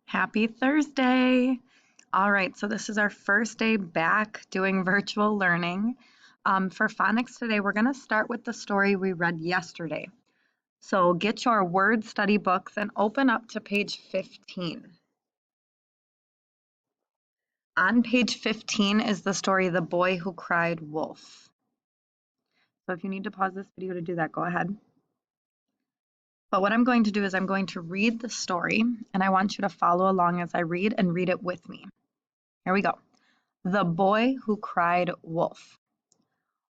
Happy Thursday. All right, so this is our first day back doing virtual learning. For phonics today, we're going to start with the story we read yesterday. So get your word study books and open up to page 15. On page 15 is the story The Boy Who Cried Wolf. So if you need to pause this video to do that, go ahead. But what I'm going to do is I'm going to read the story, and I want you to follow along as I read and read it with me. Here we go. The Boy Who Cried Wolf.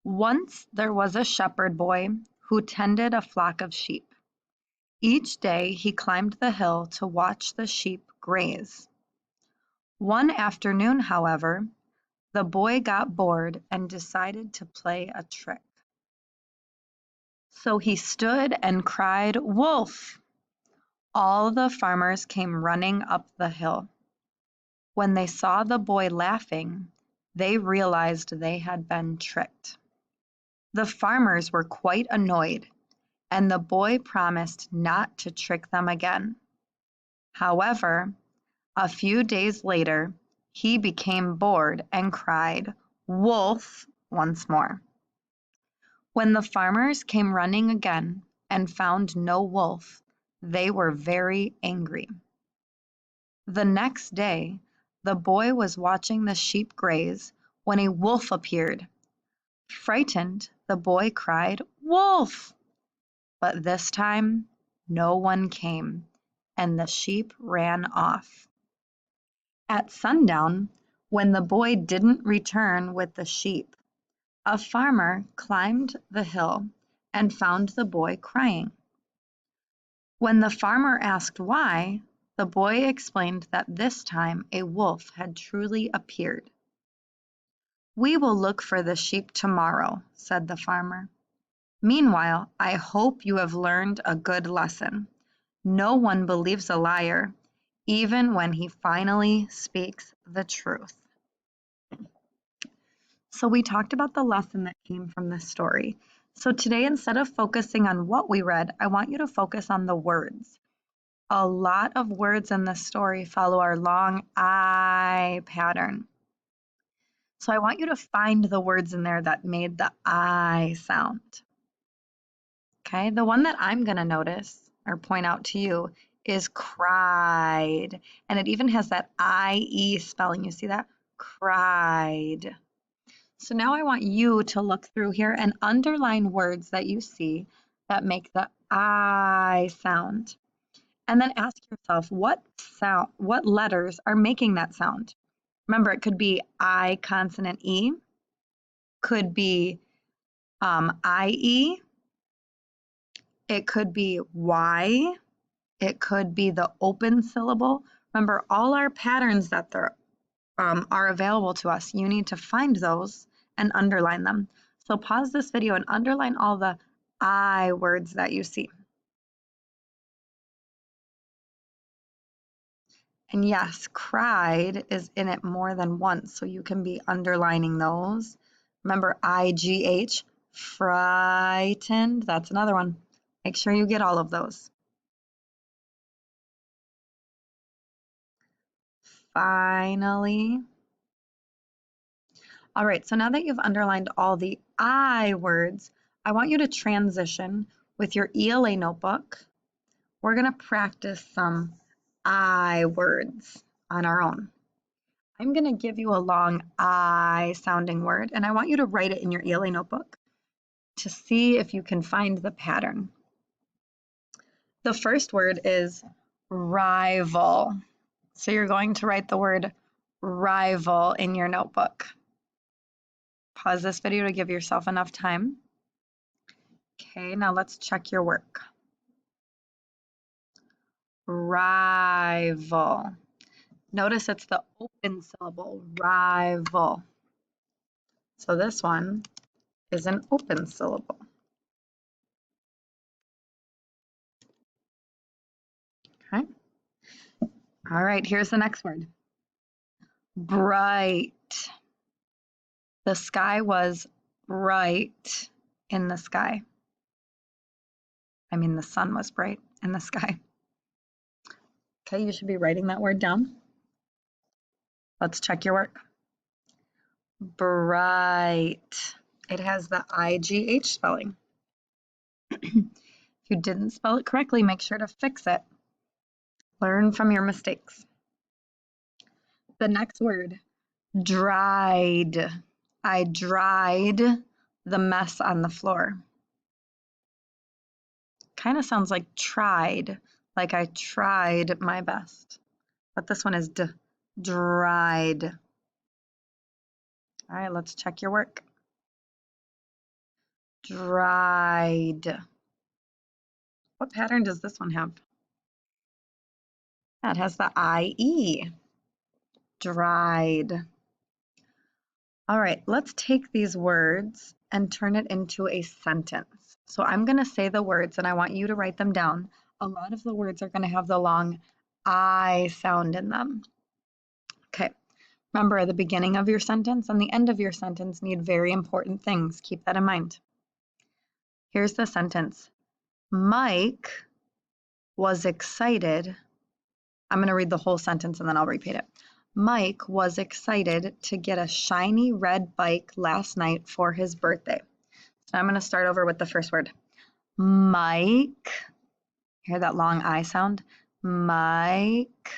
Once there was a shepherd boy who tended a flock of sheep. Each day he climbed the hill to watch the sheep graze. One afternoon, however, the boy got bored and decided to play a trick. So he stood and cried, "Wolf!" All the farmers came running up the hill. When they saw the boy laughing, they realized they had been tricked. The farmers were quite annoyed, and the boy promised not to trick them again. However, a few days later, he became bored and cried, "Wolf!" once more. When the farmers came running again and found no wolf, they were very angry. The next day, the boy was watching the sheep graze when a wolf appeared. Frightened, the boy cried, "Wolf!" But this time, no one came, and the sheep ran off. At sundown, when the boy didn't return with the sheep, a farmer climbed the hill and found the boy crying. When the farmer asked why, the boy explained that this time a wolf had truly appeared. "We will look for the sheep tomorrow," said the farmer. "Meanwhile, I hope you have learned a good lesson. No one believes a liar, even when he finally speaks the truth." So we talked about the lesson that came from this story. So today, instead of focusing on what we read, I want you to focus on the words. A lot of words in this story follow our long I pattern. So I want you to find the words in there that made the I sound. Okay, the one that I'm going to notice or point out to you is cried. And it even has that I-E spelling. You see that? Cried. So now I want you to look through here and underline words that you see that make the I sound. And then ask yourself what letters are making that sound. Remember, it could be I consonant E, could be IE, it could be Y, it could be the open syllable. Remember, all our patterns that are available to us, you need to find those and underline them. So pause this video and underline all the I words that you see. And yes, cried is in it more than once, so you can be underlining those. Remember IGH, frightened, that's another one. Make sure you get all of those. Finally. All right, so now that you've underlined all the I words, I want you to transition with your ELA notebook. We're going to practice some I words on our own. I'm going to give you a long I sounding word, and I want you to write it in your ELA notebook to see if you can find the pattern. The first word is rival. So you're going to write the word rival in your notebook. Pause this video to give yourself enough time. Okay, now let's check your work. Rival. Notice it's the open syllable, rival. So this one is an open syllable. Okay. All right, here's the next word. Bright. The sky was bright in the sky. I mean, the sun was bright in the sky. Okay, you should be writing that word down. Let's check your work. Bright. It has the IGH spelling. If you didn't spell it correctly, make sure to fix it. Learn from your mistakes. The next word, dried. I dried the mess on the floor. Kind of sounds like tried, like I tried my best. But this one is dried. All right, let's check your work. Dried. What pattern does this one have? That has the IE. Dried. All right, let's take these words and turn it into a sentence. So I'm going to say the words and I want you to write them down. A lot of the words are going to have the long I sound in them. Okay, remember the beginning of your sentence and the end of your sentence need very important things. Keep that in mind. Here's the sentence. Mike was excited. I'm going to read the whole sentence and then I'll repeat it. Mike was excited to get a shiny red bike last night for his birthday. So I'm going to start over with the first word. Mike. Hear that long I sound? Mike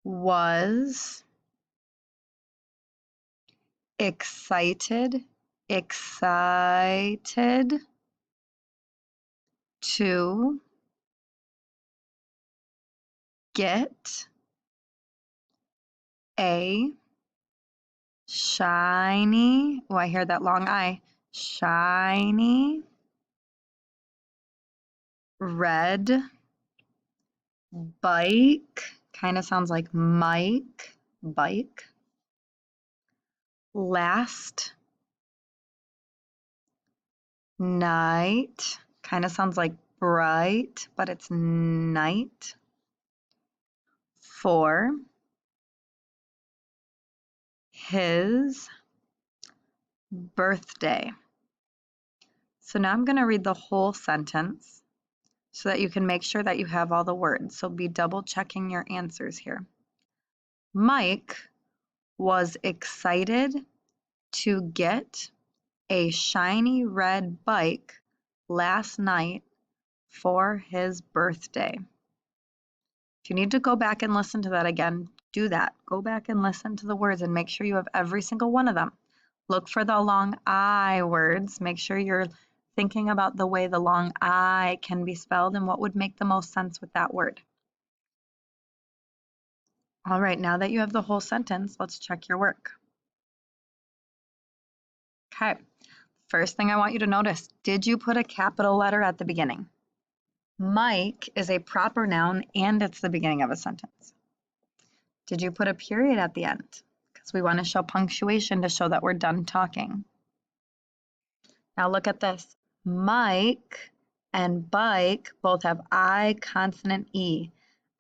was excited to get a shiny, oh, I hear that long I, shiny red bike, kind of sounds like Mike, bike, last night, kind of sounds like bright, but it's night, for his birthday. So now I'm going to read the whole sentence so that you can make sure that you have all the words. So be double checking your answers here. Mike was excited to get a shiny red bike last night for his birthday. If you need to go back and listen to that again, do that. Go back and listen to the words and make sure you have every single one of them. Look for the long I words. Make sure you're thinking about the way the long I can be spelled and what would make the most sense with that word. All right, now that you have the whole sentence, let's check your work. Okay, first thing I want you to notice, did you put a capital letter at the beginning? Mike is a proper noun and it's the beginning of a sentence. Did you put a period at the end? Because we want to show punctuation to show that we're done talking. Now look at this. Mike and bike both have I consonant E.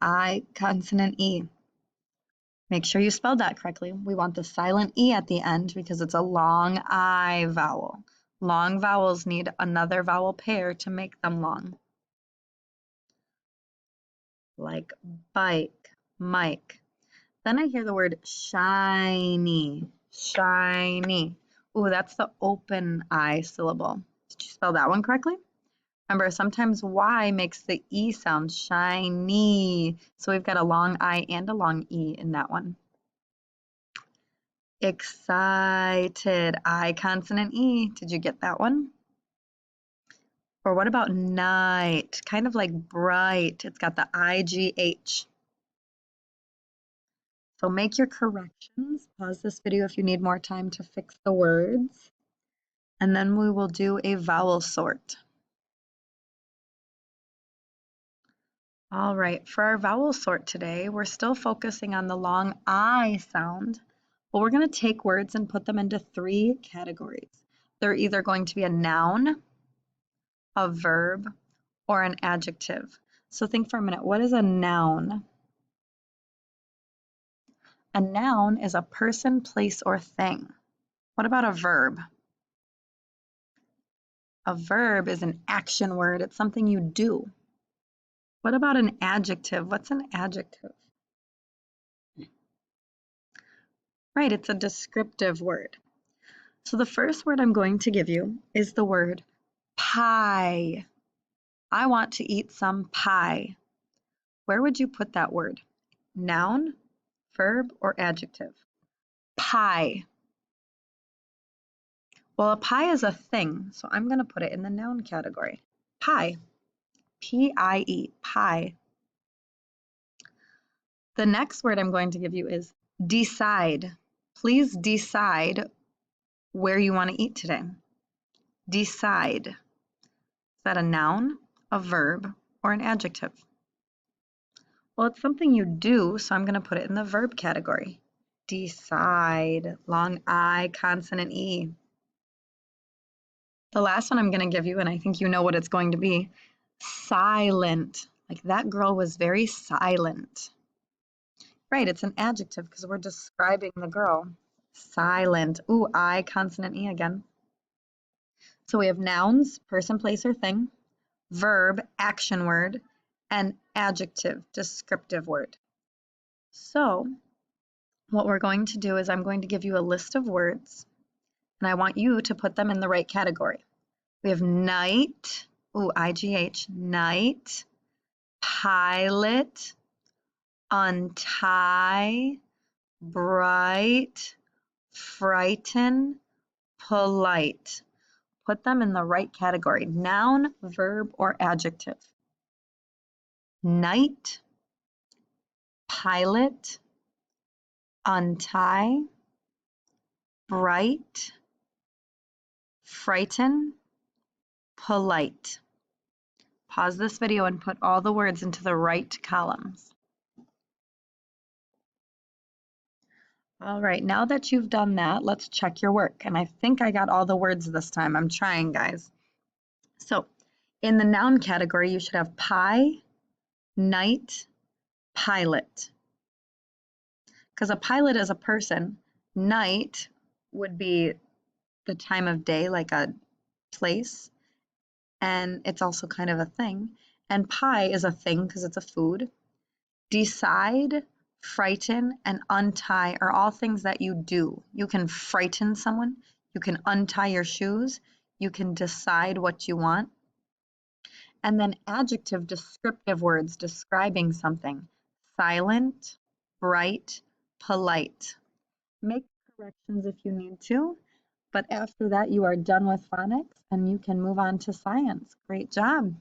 I consonant E. Make sure you spelled that correctly. We want the silent E at the end because it's a long I vowel. Long vowels need another vowel pair to make them long. Like bike, Mike. Then I hear the word shiny, shiny. Ooh, that's the open I syllable. Did you spell that one correctly? Remember, sometimes Y makes the E sound shiny. So we've got a long I and a long E in that one. Excited, I consonant E. Did you get that one? Or what about night? Kind of like bright. It's got the IGH. So make your corrections. Pause this video if you need more time to fix the words. And then we will do a vowel sort. All right, for our vowel sort today, we're still focusing on the long I sound, but we're going to take words and put them into 3 categories. They're either going to be a noun, a verb, or an adjective. So think for a minute, what is a noun? A noun is a person, place, or thing. What about a verb? A verb is an action word. It's something you do. What about an adjective? What's an adjective? Right, it's a descriptive word. So the first word I'm going to give you is the word pie. I want to eat some pie. Where would you put that word? Noun, verb, or adjective? Pie. Well, a pie is a thing, so I'm going to put it in the noun category. Pie. P-I-E, pie. The next word I'm going to give you is decide. Please decide where you want to eat today. Decide. Is that a noun, a verb, or an adjective? Well, it's something you do, so I'm going to put it in the verb category. Decide. Long I, consonant E. The last one I'm going to give you, and I think you know what it's going to be, silent. Like that girl was very silent. Right, it's an adjective because we're describing the girl. Silent. Ooh, I, consonant E again. So we have nouns, person, place, or thing, verb, action word, and adjective, descriptive word. So what we're going to do is I'm going to give you a list of words, and I want you to put them in the right category. We have night, ooh, I-G-H, night, pilot, untie, bright, frighten, polite. Put them in the right category, noun, verb, or adjective. Night, pilot, untie, bright, frighten, polite. Pause this video and put all the words into the right columns. All right, now that you've done that, let's check your work. And I think I got all the words this time. I'm trying, guys. So in the noun category, you should have pie, night, pilot. Because a pilot is a person. Night would be the time of day, like a place. And it's also kind of a thing. And pie is a thing because it's a food. Decide, frighten, and untie are all things that you do. You can frighten someone, you can untie your shoes, you can decide what you want. And then adjective, descriptive words describing something. Silent, bright, polite. Make corrections if you need to, but after that you are done with phonics and you can move on to science. Great job.